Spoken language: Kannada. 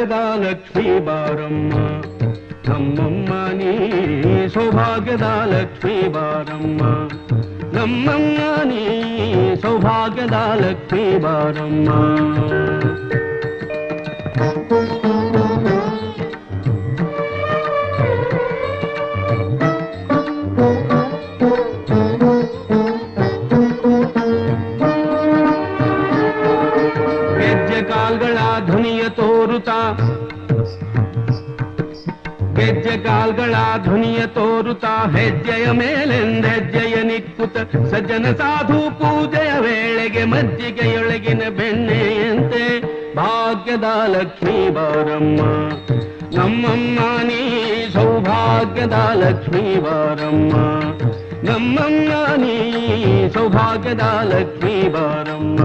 ಸೌಭಾಗ್ಯದ ಲಕ್ಷ್ಮೀ ಬಾರಮ್ಮ ನಮ್ಮಮ್ಮ ನೀ ಸೌಭಾಗ್ಯದ ಲಕ್ಷ್ಮೀ ಬಾರಮ್ಮ ನಮ್ಮಮ್ಮ ನೀ ಸೌಭಾಗ್ಯದ ಲಕ್ಷ್ಮೀ ಬಾರಮ್ಮ ಕಾಲ್ಗಳ ಧ್ವನಿಯ ತೋರುತ್ತಾ ಗೆಜ್ಜೆ ಕಾಲ್ಗಳ ಧ್ವನಿಯ ತೋರುತ್ತಾ ಹೆಜ್ಜೆಯ ಮೇಲೆಂದೆಜ್ಜೆಯ ನಿಕ್ಕುತ್ತ ಸಜ್ಜನ ಸಾಧು ಪೂಜೆಯ ವೇಳೆಗೆ ಮಜ್ಜಿಗೆಯೊಳಗಿನ ಬೆಣ್ಣೆಯಂತೆ ಭಾಗ್ಯದ ಲಕ್ಷ್ಮೀ ಬಾರಮ್ಮ ನಮ್ಮಮ್ಮ ನೀ ಸೌಭಾಗ್ಯದ ಲಕ್ಷ್ಮೀ ಬಾರಮ್ಮ ನಮ್ಮಮ್ಮ ನೀ ಸೌಭಾಗ್ಯದ ಲಕ್ಷ್ಮೀ ಬಾರಮ್ಮ